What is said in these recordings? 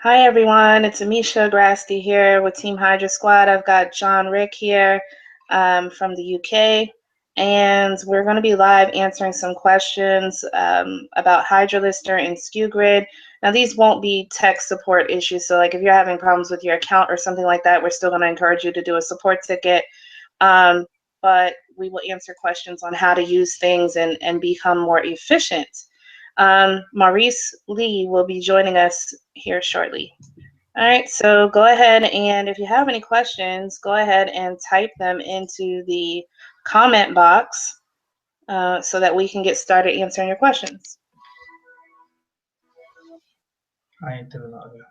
Hi everyone, it's Amisha Grasty here with Team Hydra Squad. I've got John Rick here from the UK, and we're going to be live answering some questions about Hydra-Lister and SKU Grid. Now these won't be tech support issues, so like if you're having problems with your account or something like that, we're still going to encourage you to do a support ticket. But we will answer questions on how to use things and become more efficient. Maurice Lee will be joining us here shortly. All right, so go ahead, and if you have any questions, go ahead and type them into the comment box so that we can get started answering your questions. I ain't doing that again.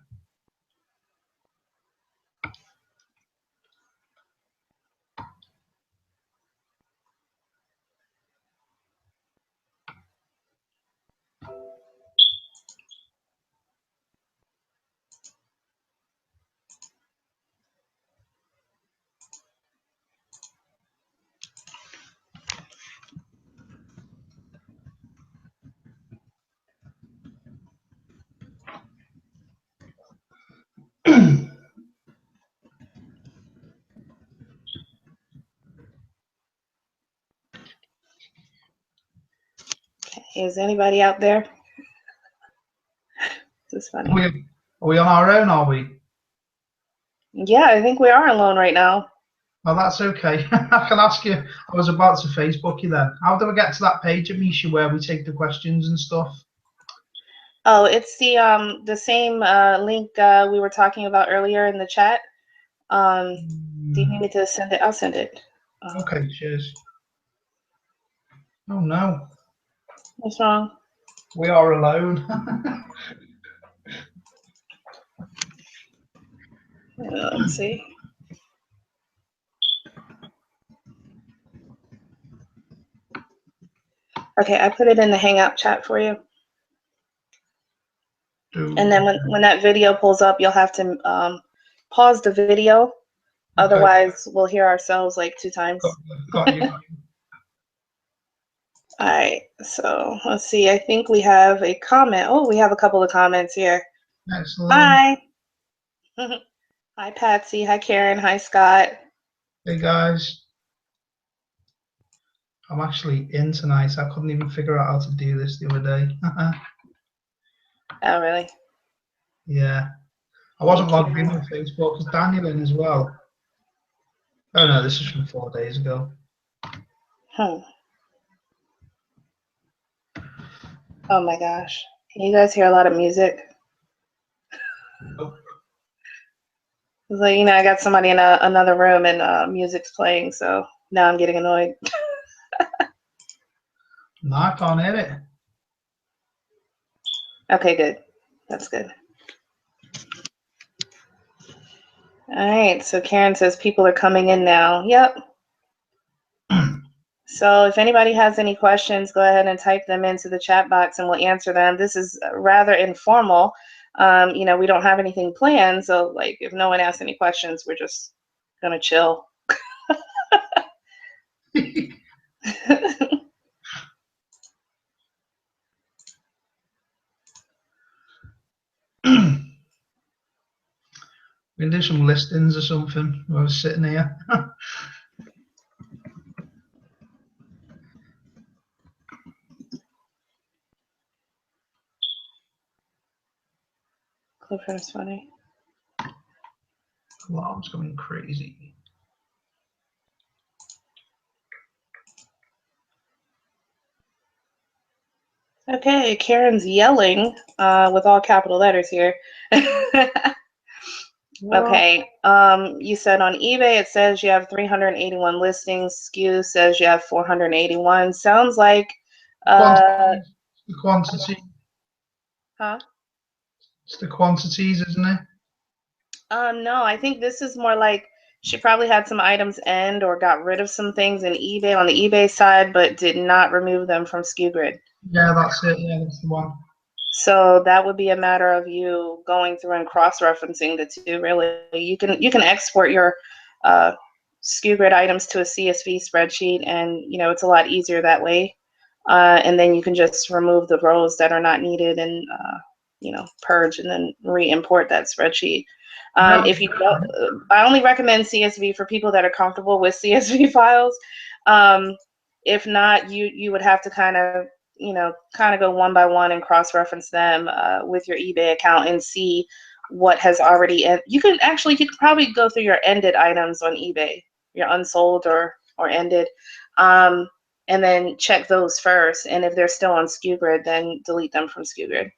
Is anybody out there? This is funny. Are we on our own, are we? Yeah, I think we are alone right now. Well, that's okay. I can ask you. I was about to Facebook you then. How do we get to that page, Amisha, where we take the questions and stuff? Oh, it's the same link we were talking about earlier in the chat. Do you need me to send it? I'll send it. Okay, cheers. Oh no. What's wrong? We are alone. Let's see. Okay, I put it in the Hangout chat for you. And then when that video pulls up, you'll have to pause the video. Okay. Otherwise, we'll hear ourselves like 2 times. Got you. All right, so let's see. I think we have a comment. Oh, we have a couple of comments here. Excellent. Hi. Hi, Patsy. Hi, Karen. Hi, Scott. Hey, guys. I'm actually in tonight. I couldn't even figure out how to do this the other day. Oh, really? Yeah. I wasn't logged in on Facebook. Is Daniel in as well? Oh, no, this is from 4 days ago. Oh my gosh. Can you guys hear a lot of music? Oh. It's like, I got somebody in another room and music's playing, so now I'm getting annoyed. No, I can't hear it. Okay, good. That's good. All right, so Karen says people are coming in now. Yep. So if anybody has any questions, go ahead and type them into the chat box and we'll answer them. This is rather informal. We don't have anything planned, so like if no one asks any questions, we're just gonna chill. We can do some listings or something while I was sitting here. Clifford's funny. Alarm's going crazy. Okay, Karen's yelling with all capital letters here. Okay, you said on eBay it says you have 381 listings. SKU says you have 481. Sounds like The quantity. Huh? It's the quantities, isn't it? No, I think this is more like she probably had some items end or got rid of some things in eBay on the eBay side, but did not remove them from SKU Grid. Yeah, that's it. Yeah, that's the one. So that would be a matter of you going through and cross-referencing the two. Really, you can export your SKU Grid items to a CSV spreadsheet, and it's a lot easier that way. And then you can just remove the rows that are not needed and purge and then re-import that spreadsheet. No, If you don't, I only recommend CSV for people that are comfortable with CSV files. If not, you would have to kind of go one by one and cross-reference them with your eBay account and see what has already. You could probably go through your ended items on eBay, your unsold or ended, and then check those first. And if they're still on SKU then delete them from SKU.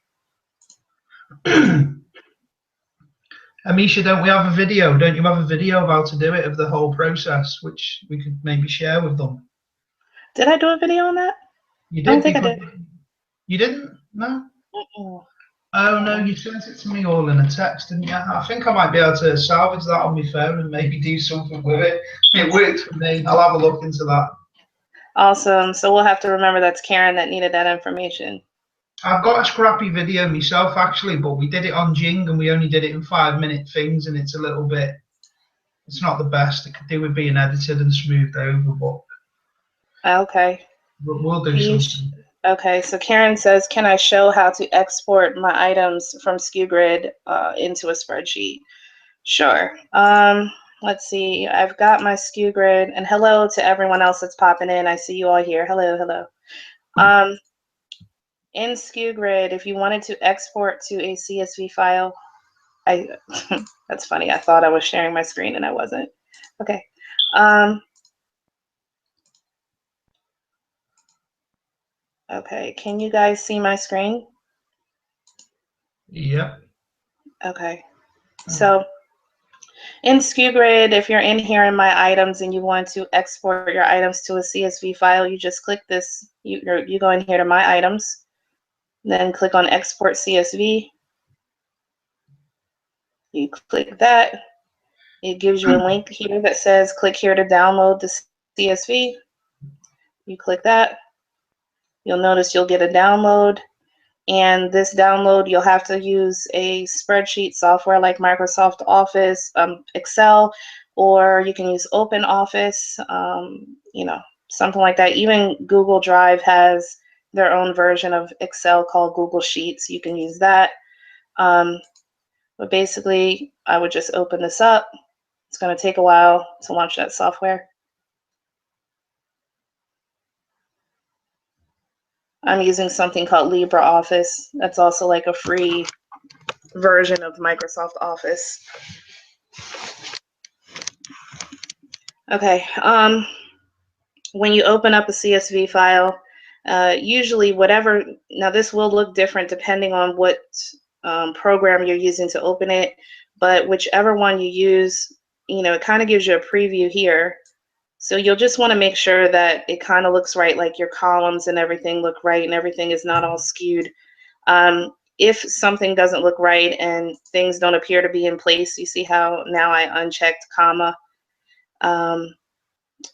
Amisha, don't we have a video? Don't you have a video of how to do it, of the whole process, which we could maybe share with them? Did I do a video on that? You did. I don't think I did. You didn't? No? Mm-mm. Oh, no, you sent it to me all in a text, didn't you? I think I might be able to salvage that on my phone and maybe do something with it. It worked for me. I'll have a look into that. Awesome. So we'll have to remember that's Karen that needed that information. I've got a scrappy video myself, actually, but we did it on Jing and we only did it in 5-minute things, and it's a little bit, it's not the best. It could do with being edited and smoothed over, but okay. We'll do something. Okay, so Karen says, can I show how to export my items from SKU into a spreadsheet? Sure. Let's see. I've got my SKU and hello to everyone else that's popping in. I see you all here. Hello, hello. In SKU if you wanted to export to a CSV file, that's funny. I thought I was sharing my screen and I wasn't. Okay. Okay, can you guys see my screen? Yep. Okay. So in SKU if you're in here in my items and you want to export your items to a CSV file, you just click this. You go in here to my items, then click on export CSV. You click that. It gives you a link here that says click here to download the CSV. You click that. You'll notice you'll get a download. And this download, you'll have to use a spreadsheet software like Microsoft Office, Excel, or you can use OpenOffice, something like that. Even Google Drive has their own version of Excel called Google Sheets. You can use that. But basically, I would just open this up. It's going to take a while to launch that software. I'm using something called LibreOffice. That's also like a free version of Microsoft Office. Okay, when you open up a CSV file, usually now this will look different depending on what program you're using to open it, but whichever one you use, it kind of gives you a preview here. So you'll just want to make sure that it kind of looks right, like your columns and everything look right and everything is not all skewed. If something doesn't look right and things don't appear to be in place, you see how now I unchecked comma.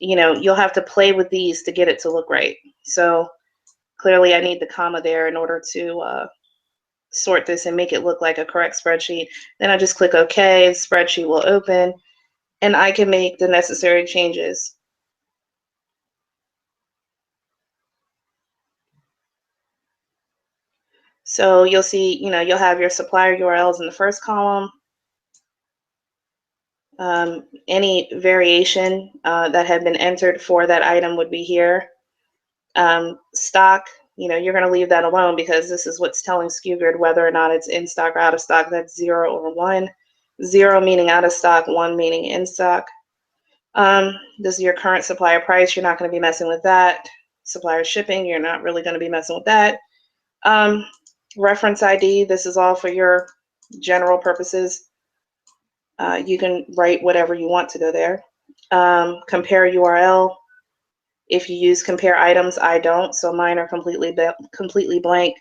You'll have to play with these to get it to look right. So clearly I need the comma there in order to sort this and make it look like a correct spreadsheet. Then I just click OK, the spreadsheet will open, and I can make the necessary changes. So you'll see, you'll have your supplier URLs in the first column. Any variation that had been entered for that item would be here. Stock, you're going to leave that alone because this is what's telling SKU whether or not it's in stock or out of stock. That's 0 or 1. 0 meaning out of stock, 1 meaning in stock. This is your current supplier price. You're not going to be messing with that. Supplier shipping, you're not really going to be messing with that. Reference ID, this is all for your general purposes. You can write whatever you want to go there. Compare URL. If you use compare items, I don't, so mine are completely blank.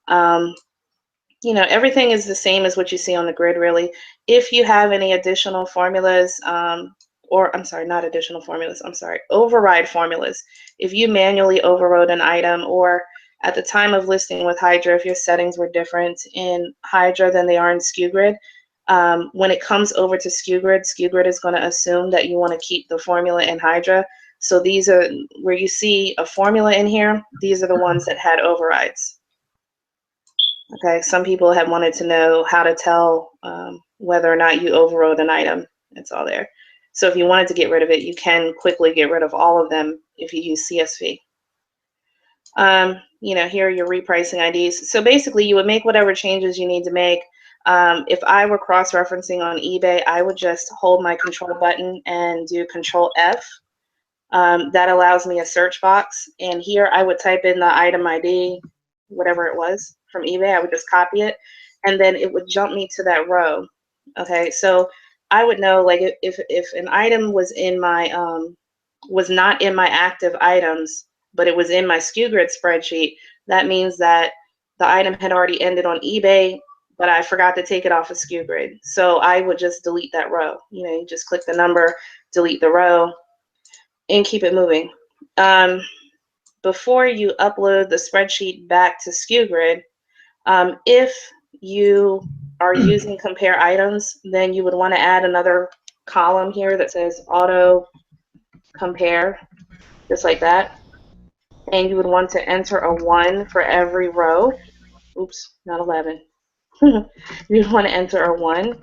Everything is the same as what you see on the grid, really. If you have any additional formulas, not additional formulas, override formulas. If you manually overrode an item, or at the time of listing with Hydra, if your settings were different in Hydra than they are in SKU when it comes over to SKU is going to assume that you want to keep the formula in Hydra. So these are where you see a formula in here. These are the ones that had overrides. Okay, some people have wanted to know how to tell whether or not you overrode an item. It's all there. So if you wanted to get rid of it, you can quickly get rid of all of them if you use CSV. Here are your repricing IDs. So basically, you would make whatever changes you need to make. If I were cross-referencing on eBay, I would just hold my control button and do Control F. That allows me a search box. And here I would type in the item ID, whatever it was from eBay. I would just copy it, and then it would jump me to that row. Okay, so I would know, like, if an item was in my was not in my active items, but it was in my SKU grid spreadsheet, that means that the item had already ended on eBay, but I forgot to take it off of SKU grid. So I would just delete that row. You just click the number, delete the row, and keep it moving. Before you upload the spreadsheet back to SKU grid, if you are using compare items, then you would want to add another column here that says auto compare, just like that. And you would want to enter a 1 for every row. Oops, not 11. You'd want to enter a 1,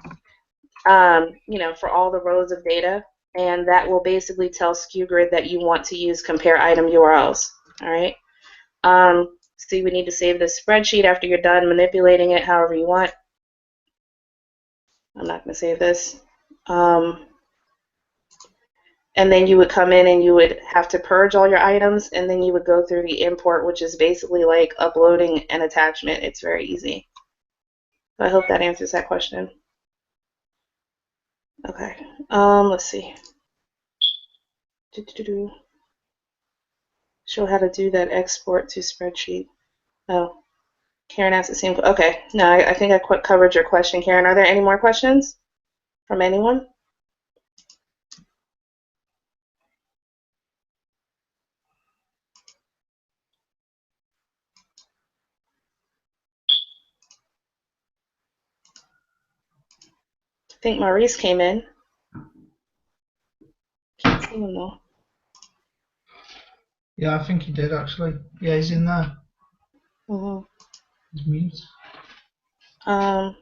for all the rows of data. And that will basically tell SKU grid that you want to use compare item URLs. All right. So you would need to save this spreadsheet after you're done manipulating it however you want. I'm not going to save this. And then you would come in and you would have to purge all your items, and then you would go through the import, which is basically like uploading an attachment. It's very easy. So I hope that answers that question. Okay. Let's see. Show how to do that export to spreadsheet. Oh, Karen asked the same. Okay. No, I think I covered your question, Karen. Are there any more questions from anyone? I think Maurice came in. Can't see him though. Yeah, I think he did actually. Yeah, he's in there. Mm-hmm. He's mute. All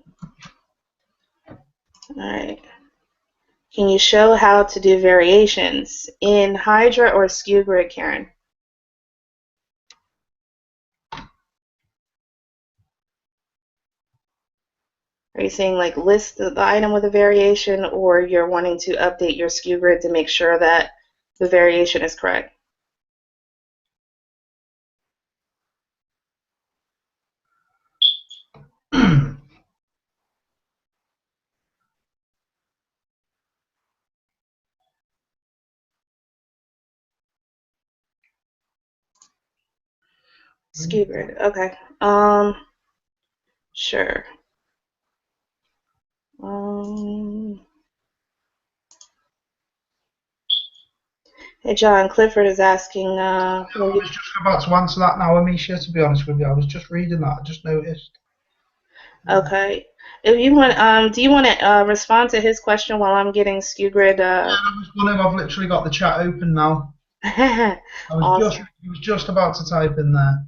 right. Can you show how to do variations in Hydra or SKU grid, Karen? Are you saying like list the item with a variation, or you're wanting to update your SKU grid to make sure that the variation is correct? SKU grid, okay. Sure. Hey, John, Clifford is asking. I was just about to answer that now, Amisha, to be honest with you. I was just reading that. I just noticed. Okay. If you want, do you want to respond to his question while I'm getting SKU grid? Yeah, I was wondering. I've literally got the chat open now. Awesome. He was just about to type in there.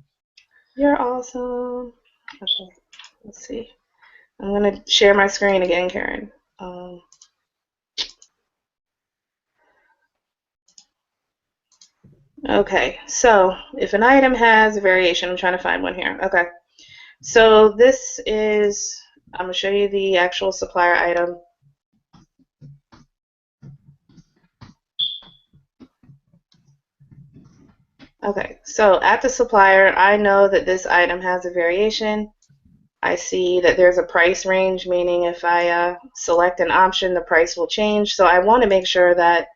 You're awesome. Okay. Let's see. I'm gonna share my screen again, Karen. Okay, so if an item has a variation, I'm trying to find one here. Okay, so this is, I'm gonna show you the actual supplier item. Okay, so at the supplier, I know that this item has a variation. I see that there's a price range, meaning if I select an option, the price will change. So I want to make sure that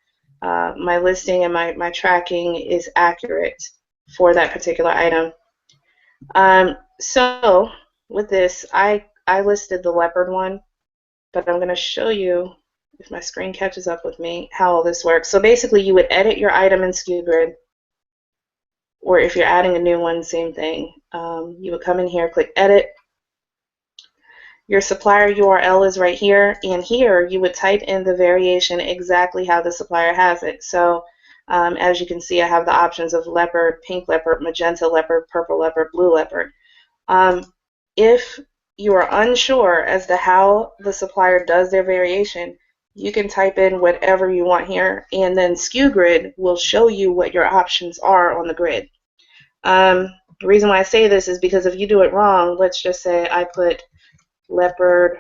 my listing and my tracking is accurate for that particular item. So with this, I listed the leopard one, but I'm going to show you, if my screen catches up with me, how all this works. So basically, you would edit your item in SKU grid, or if you're adding a new one, same thing. You would come in here, click edit. Your supplier URL is right here, and here you would type in the variation exactly how the supplier has it. So as you can see, I have the options of leopard, pink leopard, magenta leopard, purple leopard, blue leopard. if you are unsure as to how the supplier does their variation, you can type in whatever you want here, and then SKU will show you what your options are on the grid. The reason why I say this is because if you do it wrong, let's just say I put leopard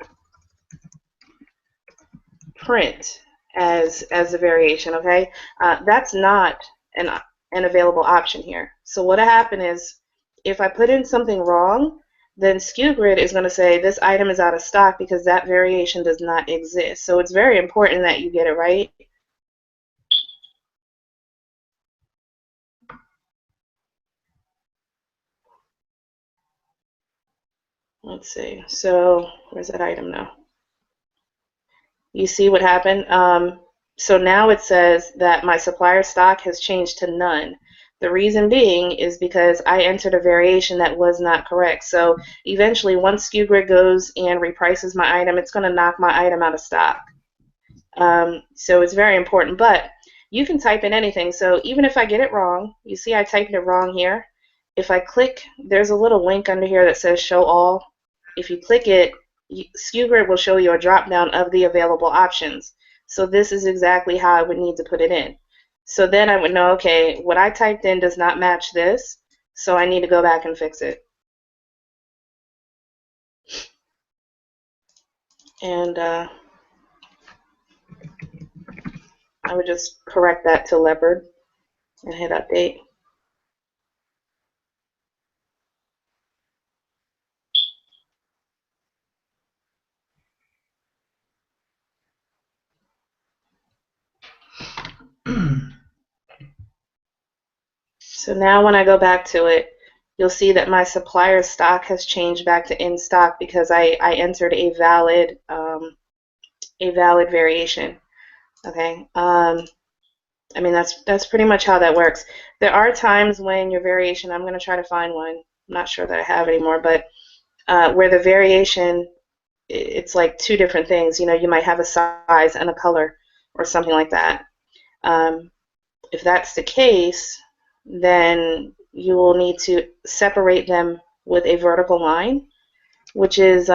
print as a variation, okay? That's not an available option here. So what happened is, if I put in something wrong, then SKU is going to say this item is out of stock because that variation does not exist. So it's very important that you get it right. Let's see. So where's that item now? You see what happened? So now it says that my supplier stock has changed to none. The reason being is because I entered a variation that was not correct. So eventually, once SKU goes and reprices my item, it's going to knock my item out of stock. So it's very important. But you can type in anything. So even if I get it wrong, you see I typed it wrong here. If I click, there's a little link under here that says Show All. If you click it, SKU will show you a drop down of the available options. So this is exactly how I would need to put it in. So then I would know, okay, what I typed in does not match this, so I need to go back and fix it. And I would just correct that to leopard and hit update. So now when I go back to it, you'll see that my supplier stock has changed back to in stock because I entered a valid variation. Okay. I mean, that's pretty much how that works. There are times when your variation, I'm going to try to find one. I'm not sure that I have anymore, but where the variation, it's like two different things. You know, you might have a size and a color or something like that. If that's the case, then you will need to separate them with a vertical line, which is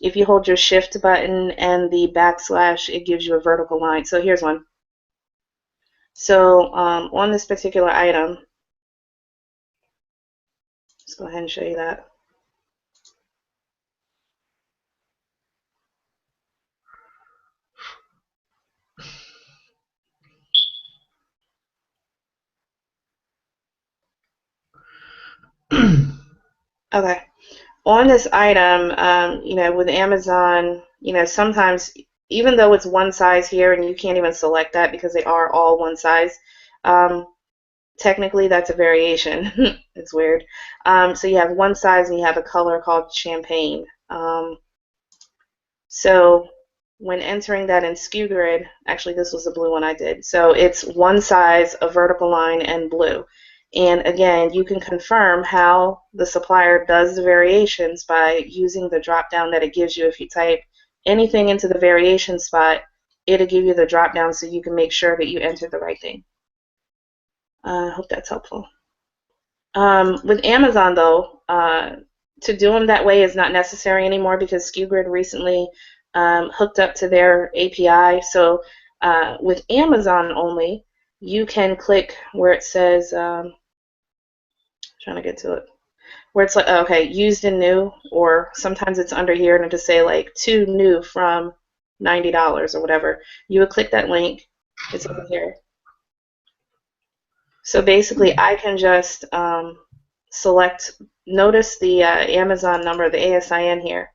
if you hold your shift button and the backslash, it gives you a vertical line. So here's one. So on this particular item, let's go ahead and show you that. Okay. On this item, you know, with Amazon, you know, sometimes even though it's one size here and you can't even select that because they are all one size, technically that's a variation. It's weird. So you have one size and you have a color called champagne. So when entering that in SKU actually this was the blue one I did. So it's one size, a vertical line, and blue. And again, you can confirm how the supplier does the variations by using the drop down that it gives you. If you type anything into the variation spot, it'll give you the drop down so you can make sure that you enter the right thing. I hope that's helpful. With Amazon, though, to do them that way is not necessary anymore because SKU recently hooked up to their API. So with Amazon only, you can click where it says, trying to get to it, where it's like, okay, used and new, or sometimes it's under here and it'll just say like to new from $90 or whatever. You would click that link. It's over here. So basically, I can just select, notice the Amazon number, the ASIN here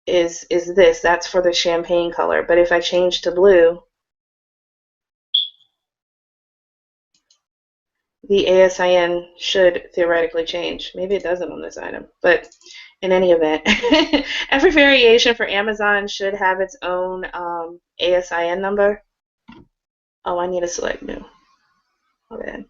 is this. That's for the champagne color. But if I change to blue, the ASIN should theoretically change. Maybe it doesn't on this item, but in any event, every variation for Amazon should have its own ASIN number. Oh, I need to select new. Okay.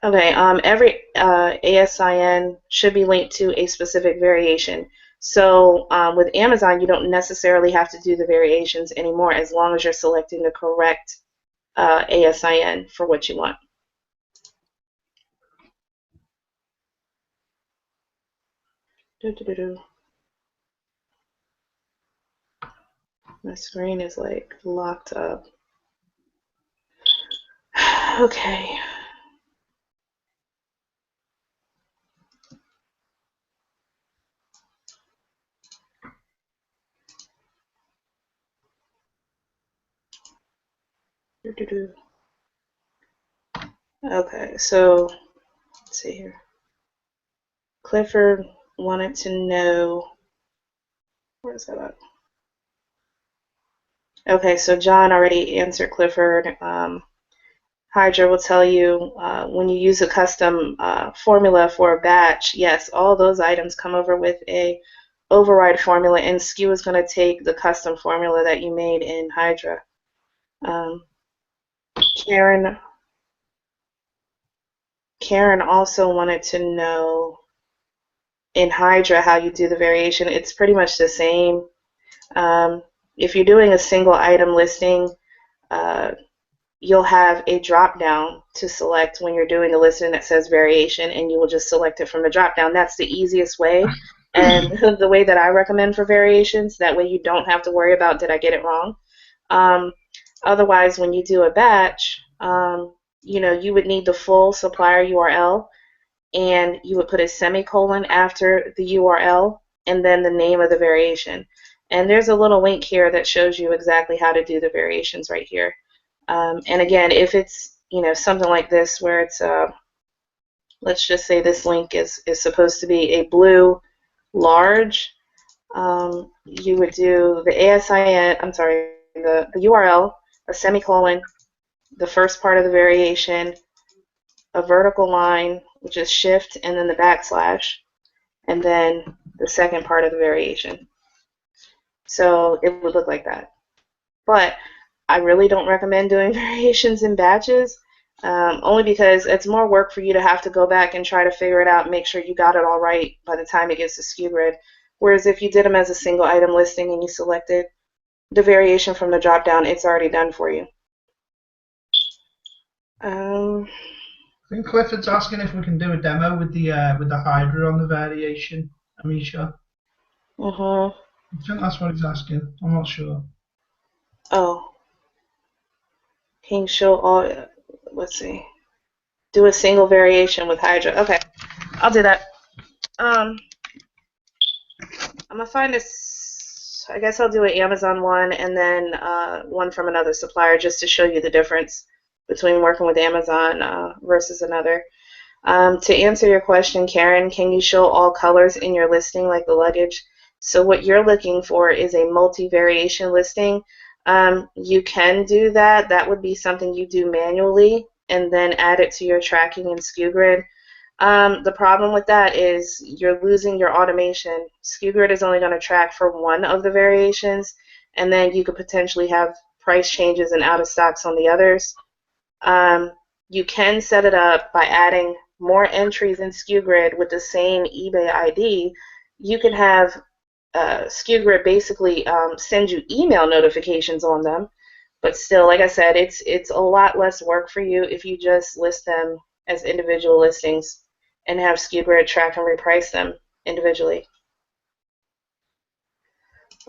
Okay. Every ASIN should be linked to a specific variation. So with Amazon, you don't necessarily have to do the variations anymore as long as you're selecting the correct ASIN for what you want. Do-do-do-do. My screen is like locked up. Okay. Do-do-do. Okay, so let's see here. Clifford wanted to know, where's that at? Okay, so John already answered Clifford. Hydra will tell you when you use a custom formula for a batch, yes, all those items come over with a override formula, and SKU is going to take the custom formula that you made in Hydra. Karen also wanted to know in Hydra how you do the variation. It's pretty much the same. If you're doing a single item listing, you'll have a drop down to select when you're doing a listing that says variation, and you will just select it from the drop down. That's the easiest way, and the way that I recommend for variations. That way you don't have to worry about, did I get it wrong? Otherwise, when you do a batch, you would need the full supplier URL, and you would put a semicolon after the URL and then the name of the variation. And there's a little link here that shows you exactly how to do the variations right here. And again, if it's something like this where it's let's just say this link is supposed to be a blue large, you would do the the URL, a semicolon, the first part of the variation, a vertical line, which is shift, and then the backslash, and then the second part of the variation. So it would look like that. But I really don't recommend doing variations in batches, only because it's more work for you to have to go back and try to figure it out and make sure you got it all right by the time it gets to SKU grid. Whereas if you did them as a single item listing and you selected the variation from the drop down, it's already done for you. I think Clifford's asking if we can do a demo with the Hydra on the variation, Amisha. I think that's what he's asking. I'm not sure. Oh. Can you show all, let's see, do a single variation with Hydra. Okay, I'll do that. I'm gonna find this, I guess I'll do an Amazon one and then one from another supplier just to show you the difference between working with Amazon versus another. To answer your question, Karen, can you show all colors in your listing like the luggage? So what you're looking for is a multi-variation listing. You can do that. That would be something you do manually and then add it to your tracking in SKU grid. The problem with that is you're losing your automation. SKU grid is only going to track for one of the variations, and then you could potentially have price changes and out of stocks on the others. You can set it up by adding more entries in SKU grid with the same eBay ID. You can have SKU grid basically send you email notifications on them, but still, like I said, it's a lot less work for you if you just list them as individual listings and have SKU grid track and reprice them individually.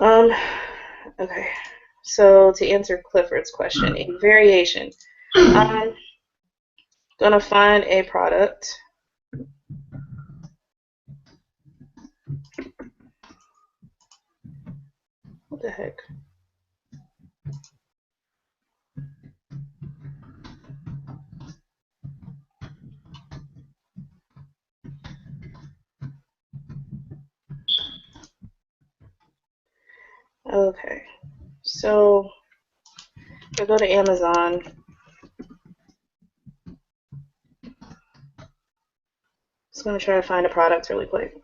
Okay, so to answer Clifford's question, a variation. Gonna find a product. What the heck? Okay, so I go to Amazon. Just gonna try to find a product really quick.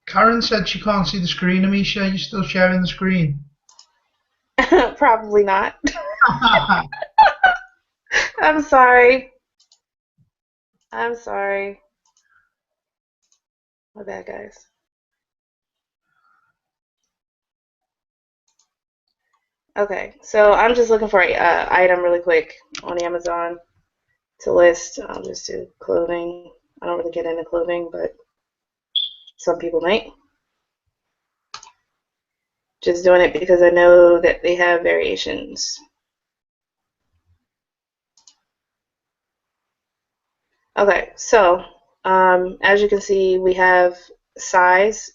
Karen said she can't see the screen, Amisha. Are you still sharing the screen? Probably not. I'm sorry. I'm sorry. My bad, guys. Okay, so I'm just looking for an item really quick on Amazon to list. I'll just do clothing. I don't really get into clothing, but some people might. Just doing it because I know that they have variations. Okay, so as you can see, we have size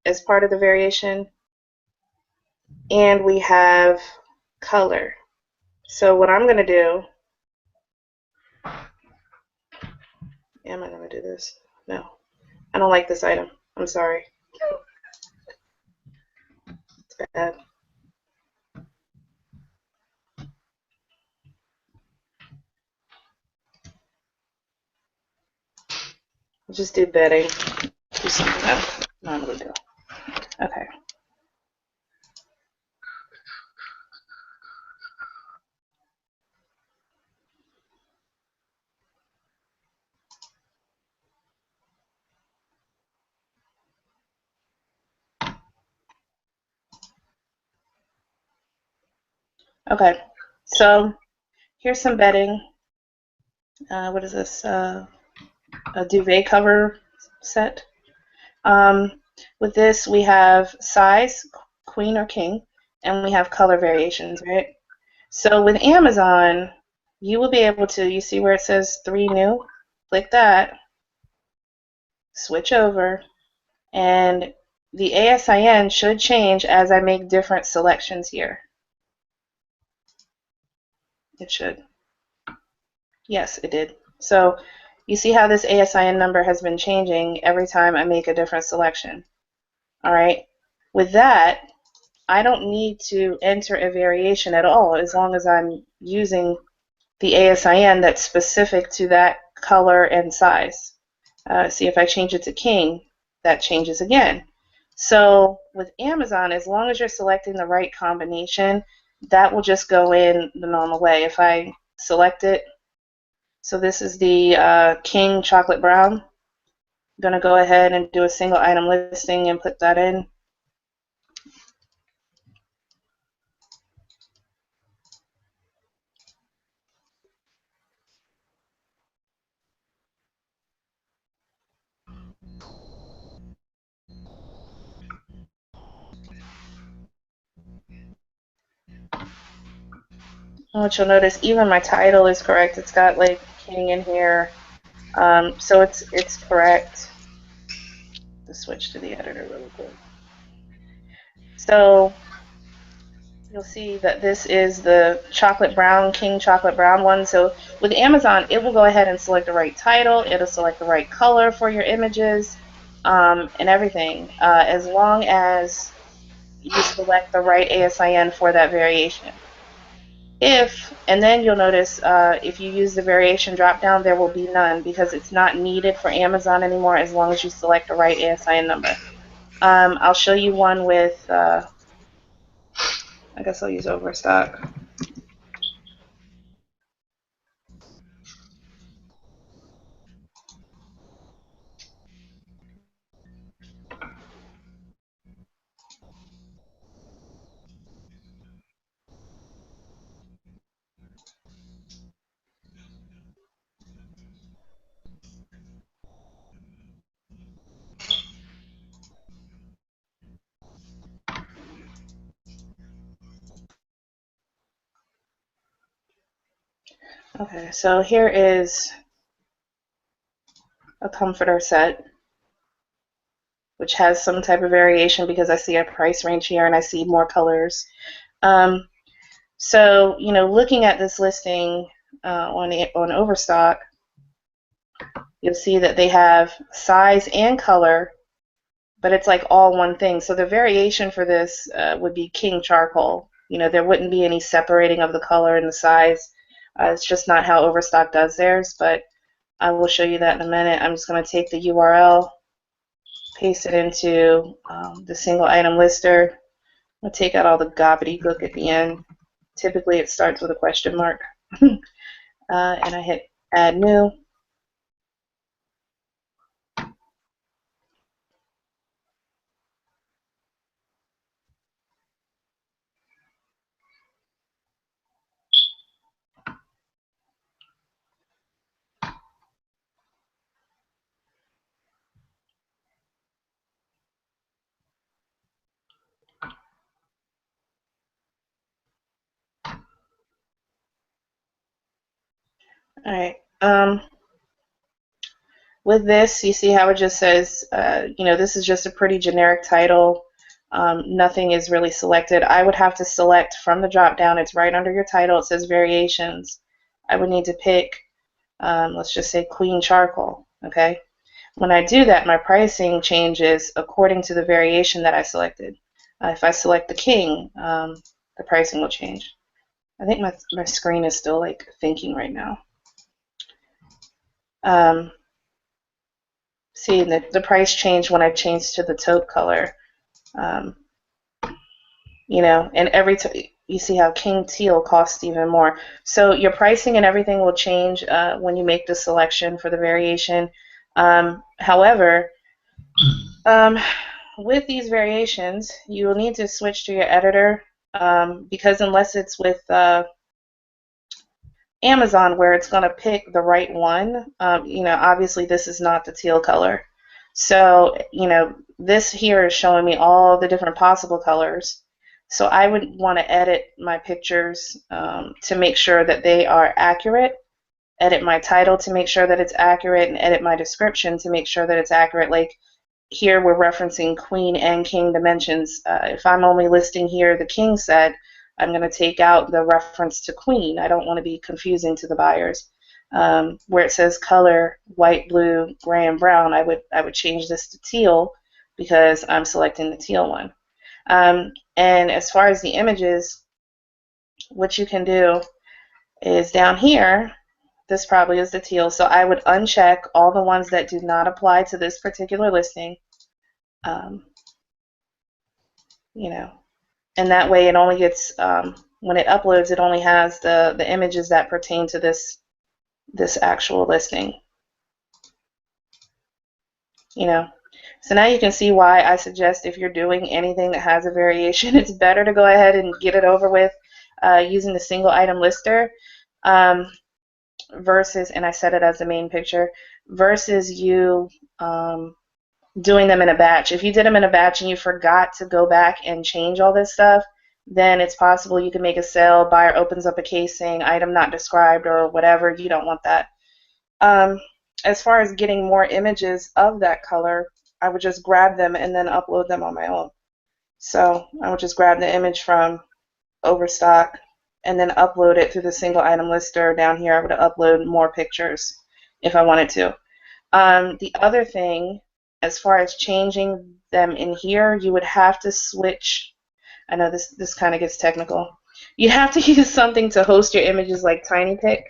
as part of the variation, and we have color. So what I'm going to do, am I going to do this? No, I don't like this item. I'm sorry. It's bad. I'll just do bedding. Do something else. Not a big deal. Okay. Okay. So here's some bedding. What is this? A duvet cover set. With this, we have size, queen or king, and we have color variations, right? So with Amazon, you will be able to, you see where it says 3 new? Click that, switch over, and the ASIN should change as I make different selections here. It should. Yes, it did. So you see how this ASIN number has been changing every time I make a different selection. All right. With that, I don't need to enter a variation at all as long as I'm using the ASIN that's specific to that color and size. See, if I change it to king, that changes again. So with Amazon, as long as you're selecting the right combination, that will just go in the normal way. If I select it, so this is the king chocolate brown. I'm going to go ahead and do a single item listing and put that in. What you'll notice, even my title is correct. It's got like king in here, so it's correct. Let's switch to the editor really quick. So you'll see that this is the chocolate brown, king chocolate brown one. So with Amazon, it will go ahead and select the right title. It'll select the right color for your images and everything, as long as you select the right ASIN for that variation. And then you'll notice if you use the variation drop down, there will be none because it's not needed for Amazon anymore as long as you select the right ASIN number. I'll show you one with, I guess I'll use Overstock. Okay, so here is a comforter set, which has some type of variation because I see a price range here and I see more colors. So, looking at this listing on Overstock, you'll see that they have size and color, but it's like all one thing. So the variation for this would be king charcoal. There wouldn't be any separating of the color and the size. It's just not how Overstock does theirs, but I will show you that in a minute. I'm just going to take the URL, paste it into the single item lister. I'll take out all the gobbledygook at the end. typically it starts with a question mark. And I hit add new. All right. With this, you see how it just says, this is just a pretty generic title. Nothing is really selected. I would have to select from the drop down. It's right under your title. It says variations. I would need to pick, let's just say Queen Charcoal. Okay. When I do that, my pricing changes according to the variation that I selected. If I select the King, the pricing will change. I think my screen is still like thinking right now. See, the price changed when I changed to the taupe color. And you see how King Teal costs even more. So your pricing and everything will change when you make the selection for the variation. However, with these variations, you will need to switch to your editor because unless it's with Amazon where it's going to pick the right one, obviously this is not the teal color. So, this here is showing me all the different possible colors. So I would want to edit my pictures to make sure that they are accurate, edit my title to make sure that it's accurate, and edit my description to make sure that it's accurate. Like here we're referencing Queen and King dimensions. If I'm only listing here the King set, I'm going to take out the reference to Queen. I don't want to be confusing to the buyers. Where it says color, white, blue, gray, and brown, I would change this to teal because I'm selecting the teal one. And as far as the images, what you can do is down here, this probably is the teal, so I would uncheck all the ones that do not apply to this particular listing. And that way it only gets, when it uploads, it only has the images that pertain to this actual listing. So now you can see why I suggest if you're doing anything that has a variation, it's better to go ahead and get it over with using the single item lister versus, and I set it as the main picture, versus you doing them in a batch. If you did them in a batch and you forgot to go back and change all this stuff, then it's possible you can make a sale, buyer opens up a case saying item not described or whatever. You don't want that. As far as getting more images of that color, I would just grab them and then upload them on my own. So I would just grab the image from Overstock and then upload it through the single item lister. Down here I would upload more pictures if I wanted to. The other thing, as far as changing them in here, you would have to switch. I know this kind of gets technical. You have to use something to host your images like TinyPic.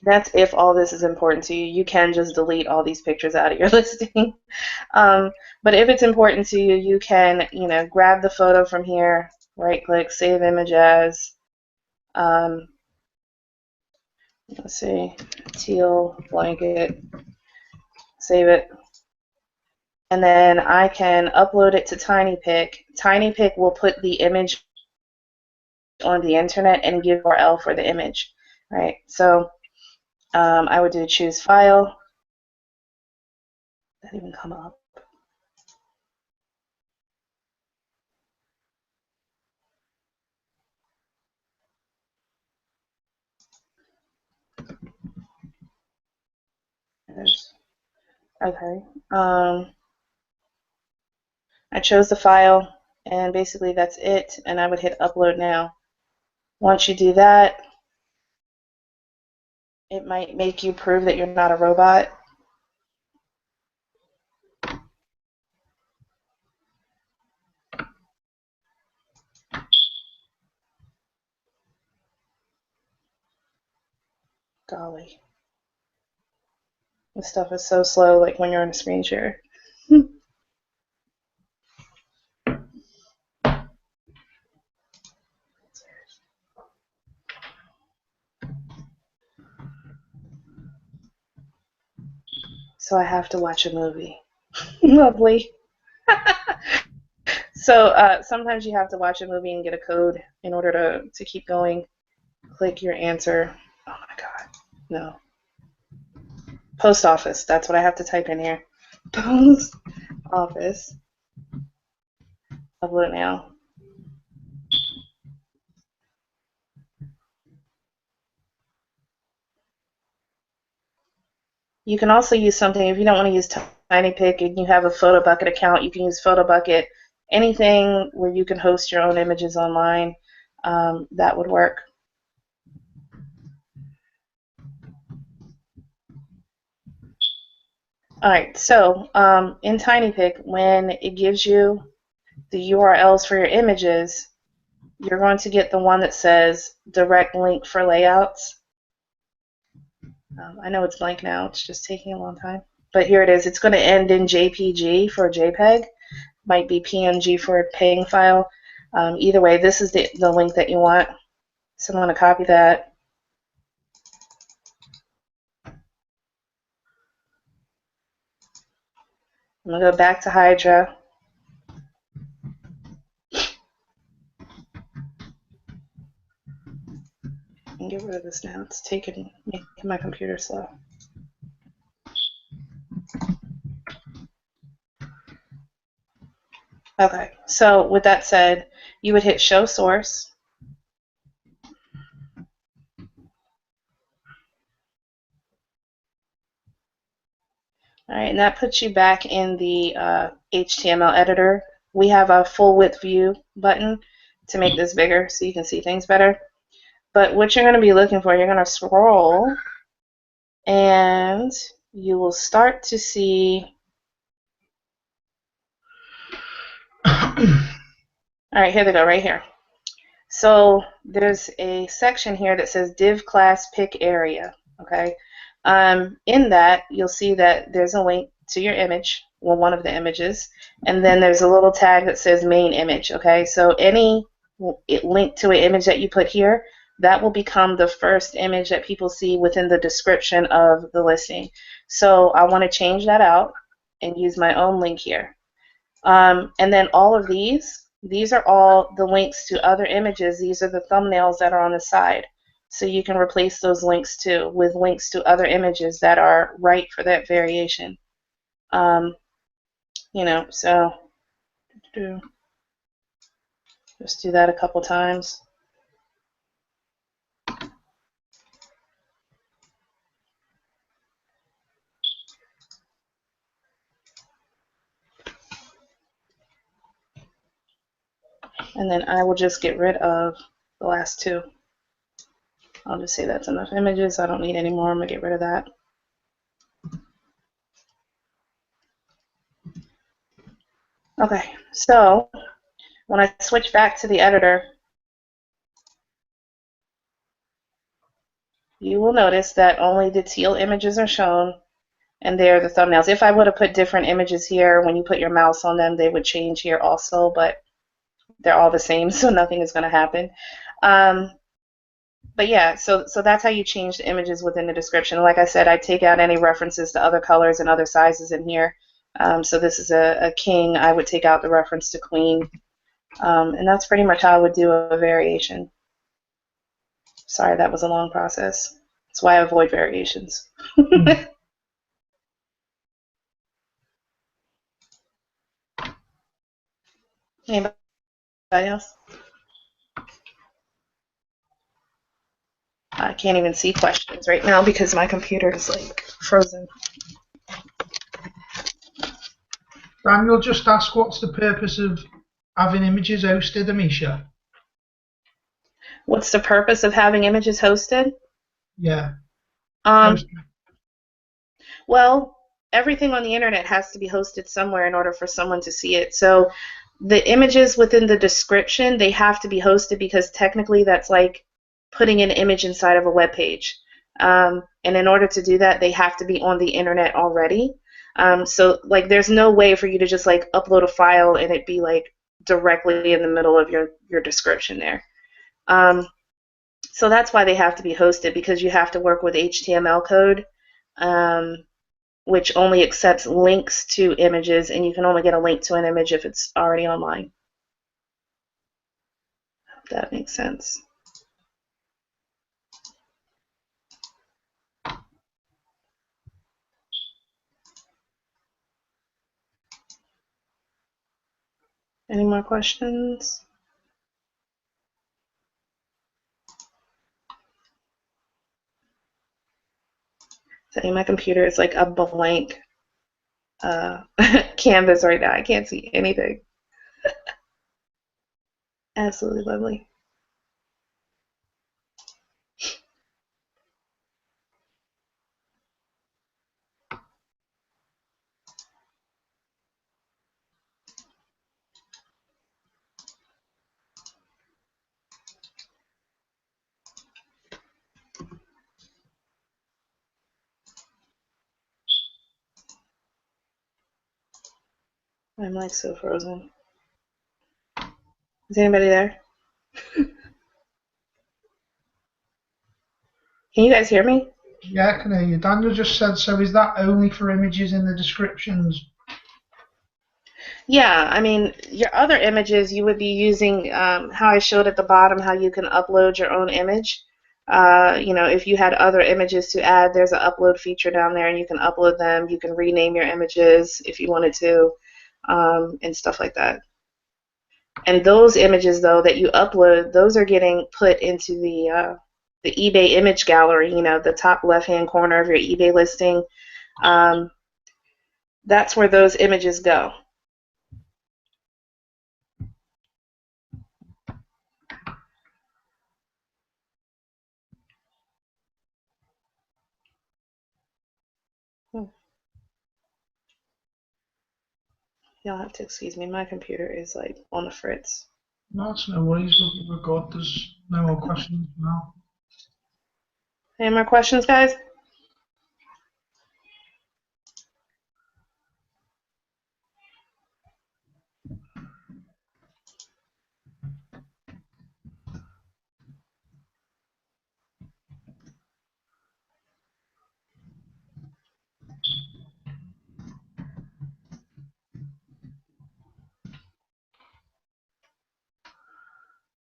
That's if all this is important to you. You can just delete all these pictures out of your listing. But if it's important to you, you can, grab the photo from here, right-click, save image as. Let's see, teal blanket. Save it. And then I can upload it to TinyPic. TinyPic will put the image on the internet and give URL for the image, right? So I would do choose file. That didn't even come up. Okay. I chose the file, and basically that's it, and I would hit upload now. Once you do that, it might make you prove that you're not a robot. Golly. This stuff is so slow, like when you're on a screen share. So I have to watch a movie. Lovely. So sometimes you have to watch a movie and get a code in order to keep going. Click your answer. Oh my God. No. Post office. That's what I have to type in here. Post office. Upload now. You can also use something, if you don't want to use TinyPic and you have a PhotoBucket account, you can use PhotoBucket. Anything where you can host your own images online, that would work. All right, so in TinyPic, when it gives you the URLs for your images, you're going to get the one that says direct link for layouts. I know it's blank now, it's just taking a long time. But here it is. It's going to end in JPG for JPEG. Might be PNG for a paying file. Either way, this is the link that you want. So I'm going to copy that. I'm going to go back to Hydra. And get rid of this now. It's making my computer slow. Okay, so with that said, you would hit show source. All right, and that puts you back in the HTML editor. We have a full width view button to make this bigger so you can see things better. But what you're going to be looking for, you're going to scroll and you will start to see. All right, here they go, right here. So there's a section here that says div class pick area, okay? In that, you'll see that there's a link to your image, well, one of the images, and then there's a little tag that says main image, okay? So any link to an image that you put here, that will become the first image that people see within the description of the listing. So I want to change that out and use my own link here. And then all of these are all the links to other images. These are the thumbnails that are on the side. So you can replace those links too with links to other images that are right for that variation. You know, so just do that a couple times. And then I will just get rid of the last two. I'll just say that's enough images. I don't need any more. I'm going to get rid of that. Okay, so when I switch back to the editor, you will notice that only the teal images are shown, and they're the thumbnails. If I would have put different images here, when you put your mouse on them, they would change here also, but they're all the same, so nothing is going to happen. But yeah, so that's how you change the images within the description. Like I said, I take out any references to other colors and other sizes in here. So this is a king. I would take out the reference to queen. And that's pretty much how I would do a variation. Sorry, that was a long process. That's why I avoid variations. Anybody else? I can't even see questions right now because my computer is like frozen. Daniel just asked, what's the purpose of having images hosted, Amisha? What's the purpose of having images hosted? Yeah. Well, everything on the internet has to be hosted somewhere in order for someone to see it. So the images within the description, they have to be hosted because technically that's like putting an image inside of a web page. And in order to do that, they have to be on the internet already. So like there's no way for you to just like upload a file and it be like directly in the middle of your description there. So that's why they have to be hosted, because you have to work with HTML code which only accepts links to images, and you can only get a link to an image if it's already online. If that makes sense. Any more questions? So my computer is like a blank canvas right now. I can't see anything. Absolutely lovely. I'm like so frozen. Is anybody there? Can you guys hear me? Yeah, I can hear you. Daniel just said, so is that only for images in the descriptions? Yeah, I mean, your other images, you would be using how I showed at the bottom, how you can upload your own image. You know, if you had other images to add, there's an upload feature down there, and you can upload them. You can rename your images if you wanted to, and stuff like that. And those images, though, that you upload, those are getting put into the eBay image gallery, you know, the top left-hand corner of your eBay listing. That's where those images go. You'll have to excuse me. My computer is like on the fritz. No, it's no worries. We're good. There's no more questions now. Any more questions, guys?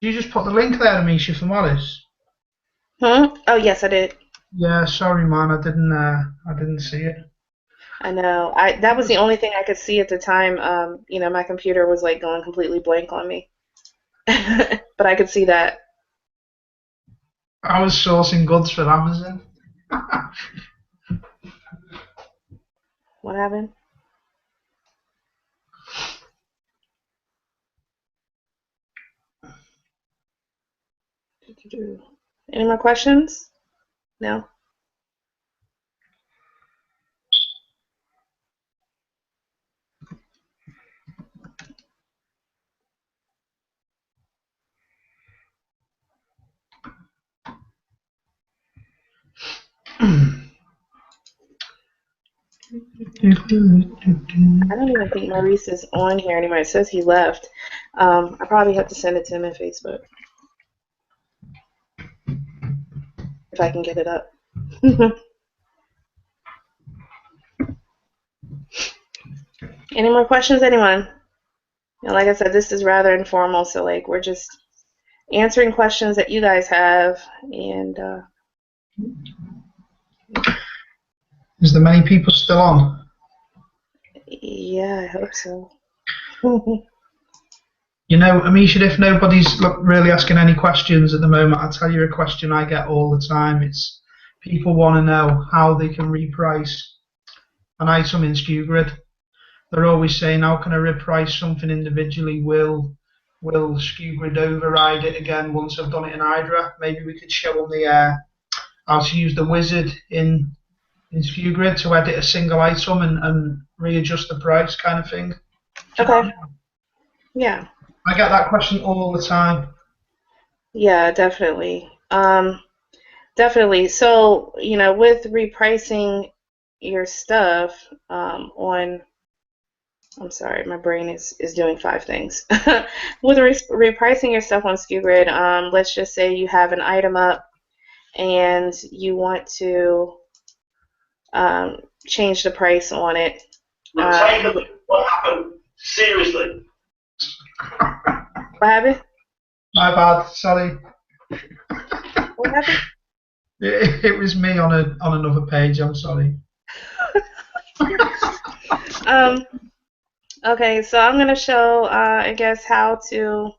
Did you just put the link there, Amisha, from Alice? Oh, yes, I did. Yeah, sorry, man. I didn't see it. I know. That was the only thing I could see at the time. You know, my computer was like going completely blank on me. But I could see that. I was sourcing goods for Amazon. What happened? Any more questions? No? I don't even think Maurice is on here anymore. It says he left. I probably have to send it to him in Facebook if I can get it up. Any more questions, anyone? You know, like I said, this is rather informal, so like we're just answering questions that you guys have, and Is there many people still on? yeah, I hope so. You know, Amisha, if nobody's really asking any questions at the moment, I'll tell you a question I get all the time. It's people want to know how they can reprice an item in SKUGrid. They're always saying, how can I reprice something individually? Will SKUGrid override it again once I've done it in Hydra? Maybe we could show them how to use the wizard in SKUGrid to edit a single item and readjust the price, kind of thing. Okay. Yeah. I get that question all the time. Yeah, definitely. Definitely. So, you know, with repricing your stuff I'm sorry, my brain is doing 5 things. With repricing your stuff on SKUGrid, let's just say you have an item up and you want to change the price on it. What happened? Seriously. What happened? My bad, sorry. What happened? It was me on another page, I'm sorry. Okay, so I'm going to show, I guess, how to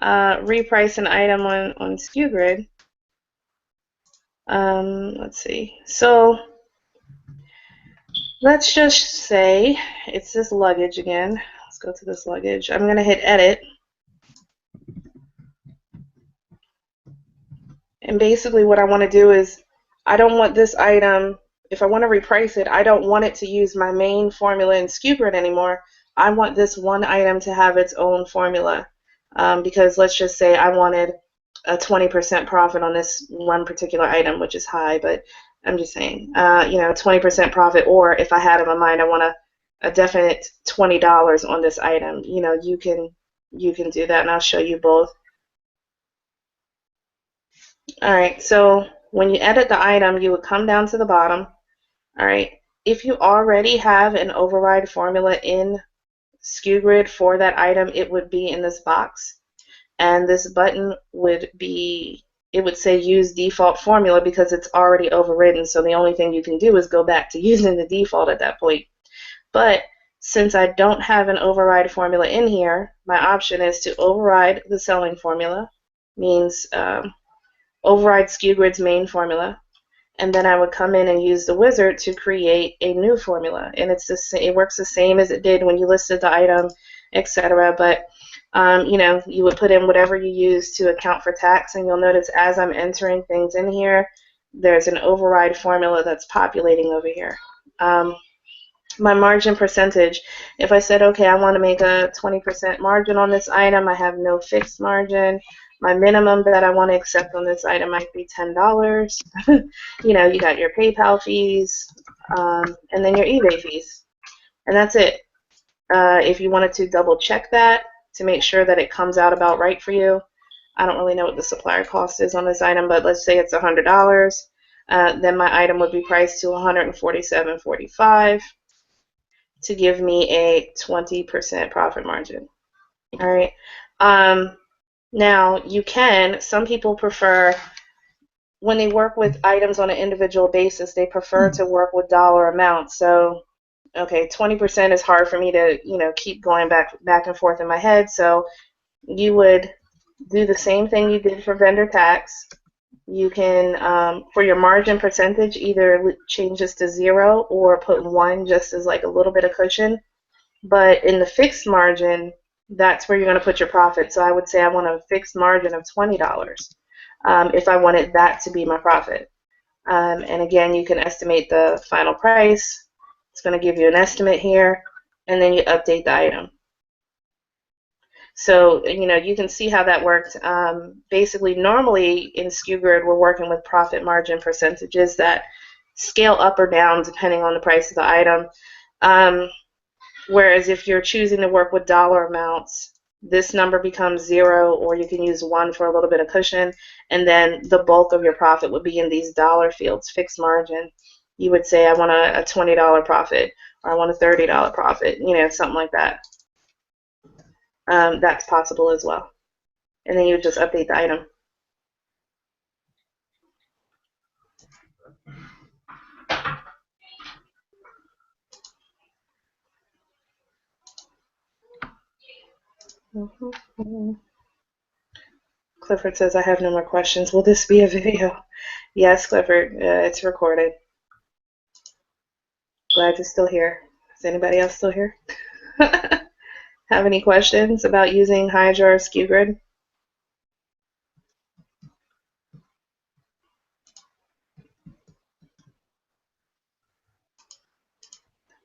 reprice an item on SKUGrid. Let's see. So let's just say it's this luggage again. Let's go to this luggage. I'm going to hit edit. And basically what I want to do is I don't want this item, if I want to reprice it, I don't want it to use my main formula in SKUGrid anymore. I want this one item to have its own formula. Because let's just say I wanted a 20% profit on this one particular item, which is high, but I'm just saying, 20% profit, or if I had in my mind I want a definite $20 on this item, you can do that, and I'll show you both. All right, so when you edit the item, you would come down to the bottom. All right, if you already have an override formula in SKUGrid for that item, it would be in this box. And this button would say use default formula because it's already overridden. So the only thing you can do is go back to using the default at that point. But since I don't have an override formula in here, my option is to override the selling formula, means override SKUGrid's main formula, and then I would come in and use the wizard to create a new formula. And it works the same as it did when you listed the item, etc. But you would put in whatever you use to account for tax, and you'll notice as I'm entering things in here, there's an override formula that's populating over here. My margin percentage, if I said, okay, I want to make a 20% margin on this item, I have no fixed margin. My minimum that I want to accept on this item might be $10. You got your PayPal fees, and then your eBay fees. And that's it. If you wanted to double check that to make sure that it comes out about right for you, I don't really know what the supplier cost is on this item, but let's say it's $100. Then my item would be priced to $147.45 to give me a 20% profit margin. All right. Now, some people prefer, when they work with items on an individual basis, they prefer to work with dollar amounts. So, okay, 20% is hard for me to, keep going back and forth in my head. So you would do the same thing you did for vendor tax. You can, for your margin percentage, either change this to 0 or put 1 just as like a little bit of cushion. But in the fixed margin, that's where you're going to put your profit. So I would say I want a fixed margin of $20 if I wanted that to be my profit. And again, you can estimate the final price. It's going to give you an estimate here, and then you update the item. So, you can see how that worked. Basically, normally in SKUGrid, we're working with profit margin percentages that scale up or down depending on the price of the item. Whereas if you're choosing to work with dollar amounts, this number becomes 0, or you can use 1 for a little bit of cushion, and then the bulk of your profit would be in these dollar fields, fixed margin. You would say, I want a $20 profit, or I want a $30 profit, something like that. That's possible as well. And then you just update the item. Clifford says, I have no more questions. Will this be a video? Yes, Clifford, it's recorded. Glad you're still here. Is anybody else still here? Have any questions about using Hydra or SKUGrid?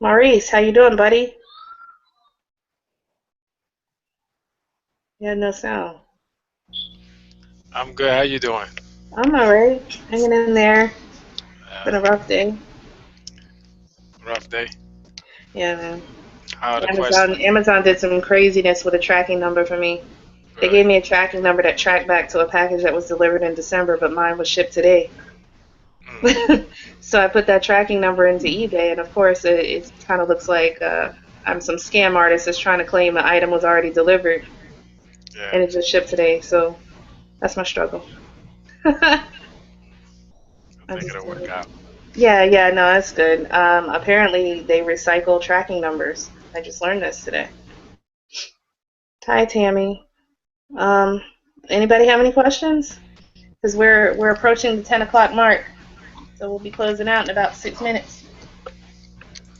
Maurice, how you doing, buddy? You had no sound. I'm good. How you doing? I'm alright. Hanging in there. It's been a rough day. Rough day. Yeah, man. How are the questions? Amazon did some craziness with a tracking number for me. They gave me a tracking number that tracked back to a package that was delivered in December, but mine was shipped today. So I put that tracking number into eBay, and of course it kind of looks like I'm some scam artist that's trying to claim the item was already delivered Yeah, and it just shipped today. So that's my struggle. I I think just it'll work out. Yeah, yeah, no, that's good. Apparently they recycle tracking numbers. I just learned this today. Hi, Tammy. Um, Anybody have any questions? Because we're approaching the 10 o'clock mark, so we'll be closing out in about 6 minutes.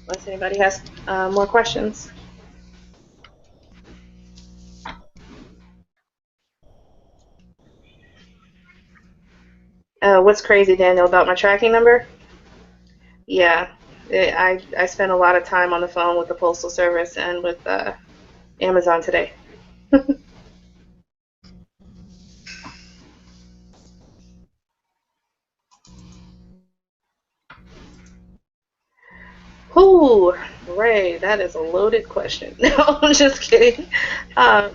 Unless anybody has more questions. What's crazy, Daniel, about my tracking number? Yeah, I spent a lot of time on the phone with the Postal Service and with Amazon today. Ooh, Ray, that is a loaded question. No, I'm just kidding.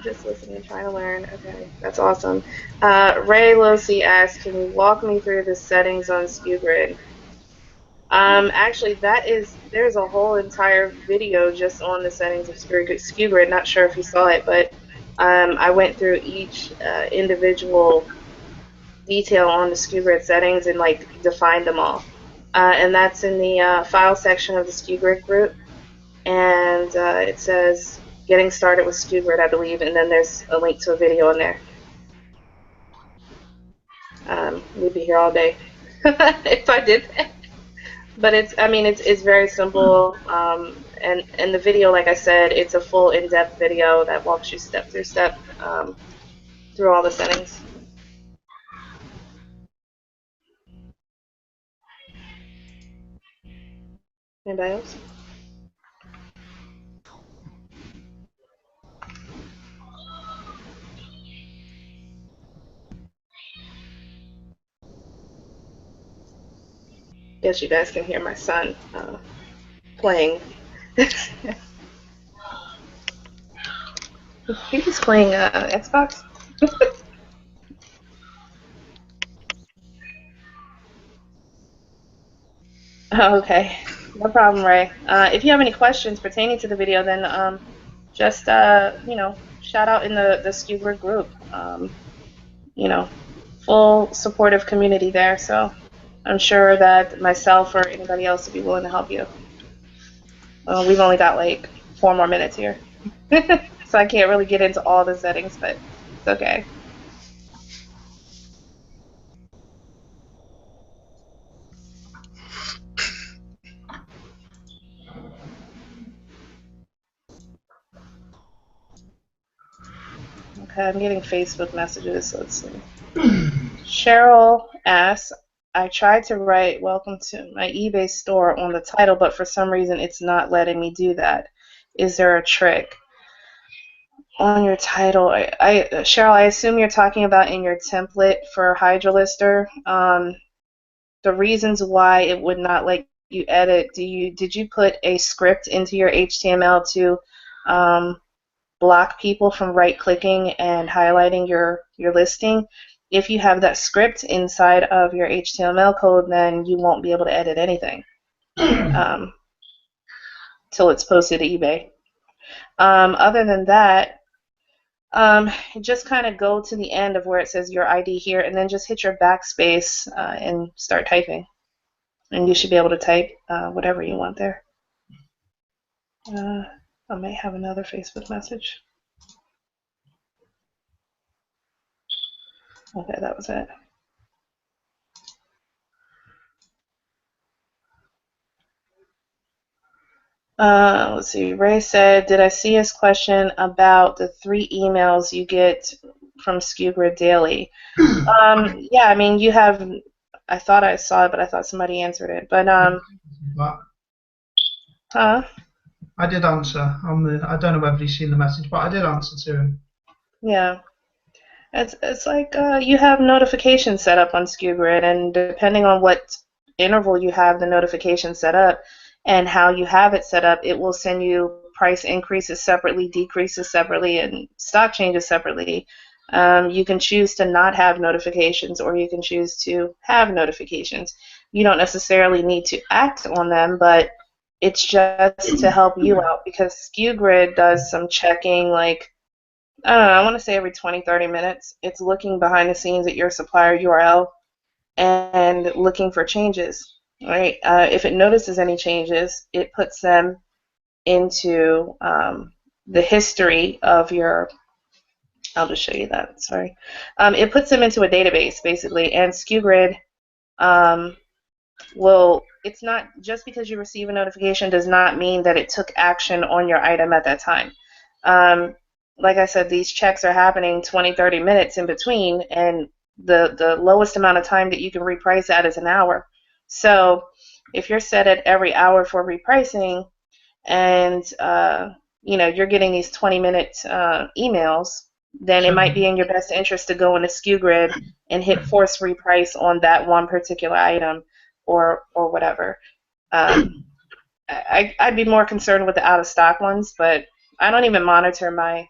Just listening, trying to learn. Okay, that's awesome. Ray Losi asked, can you walk me through the settings on SKU Actually, there's a whole entire video just on the settings of SKU Grid. Not sure if you saw it, but I went through each individual detail on the SKU Grid settings and like defined them all. And that's in the file section of the SKU Grid group. And it says getting started with SKU Grid, I believe, and then there's a link to a video in there. We'd be here all day if I did that. But it's very simple. And the video, like I said, it's a full in-depth video that walks you step through step through all the settings. Anybody else? Guess you guys can hear my son playing. He's playing Xbox. Oh, okay, no problem, Ray. If you have any questions pertaining to the video, then just shout out in the SKU Grid group. Full supportive community there, so I'm sure that myself or anybody else would be willing to help you. We've only got like 4 more minutes here, so I can't really get into all the settings, but it's okay. Okay, I'm getting Facebook messages. Let's see. Cheryl asks, I tried to write welcome to my eBay store on the title, but for some reason it's not letting me do that. Is there a trick? On your title, Cheryl, I assume you're talking about in your template for Hydra-Lister. The reasons why it would not let you edit, did you put a script into your HTML to block people from right-clicking and highlighting your listing? If you have that script inside of your HTML code, then you won't be able to edit anything till it's posted to eBay. Other than that, just kind of go to the end of where it says your ID here, and then just hit your backspace and start typing. And you should be able to type whatever you want there. I may have another Facebook message. Okay, that was it. Let's see. Ray said, did I see his question about the 3 emails you get from SKU Grid Daily? Yeah, I mean, you have, I thought I saw it, but I thought somebody answered it. But, huh? I did answer. I don't know whether he's seen the message, but I did answer to him. Yeah. It's like you have notifications set up on SKU Grid, and depending on what interval you have the notification set up and how you have it set up, it will send you price increases separately, decreases separately, and stock changes separately. You can choose to not have notifications, or you can choose to have notifications. you don't necessarily need to act on them, but it's just to help you out because SKU Grid does some checking, like, I don't know, I want to say every 20, 30 minutes. It's looking behind the scenes at your supplier URL and looking for changes, right? If it notices any changes, it puts them into the history of your, I'll just show you that, sorry. It puts them into a database, basically, and SKU Grid it's not, just because you receive a notification does not mean that it took action on your item at that time. Like I said, these checks are happening 20, 30 minutes in between, and the lowest amount of time that you can reprice at is an hour. So if you're set at every hour for repricing, and you're getting these 20-minute emails, then it might be in your best interest to go into SKU Grid and hit force reprice on that one particular item or whatever. I'd be more concerned with the out-of-stock ones, but I don't even monitor my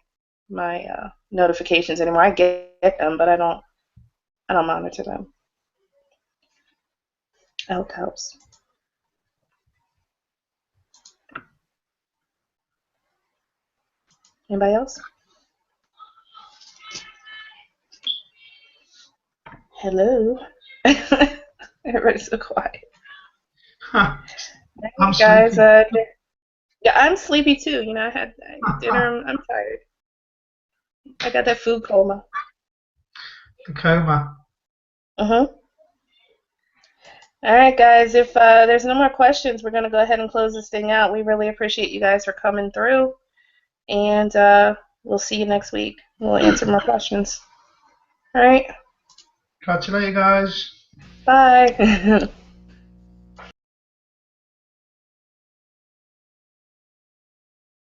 notifications anymore. I get them, but I don't monitor them. I hope that helps. Anybody else? Hello. Everybody's so quiet. Huh. Hey, guys, yeah, I'm sleepy too. I had dinner. I'm tired. I got that food coma. The coma. All right, guys. If there's no more questions, we're gonna go ahead and close this thing out. We really appreciate you guys for coming through, and we'll see you next week. We'll answer more questions. All right. Catch you later, guys. Bye.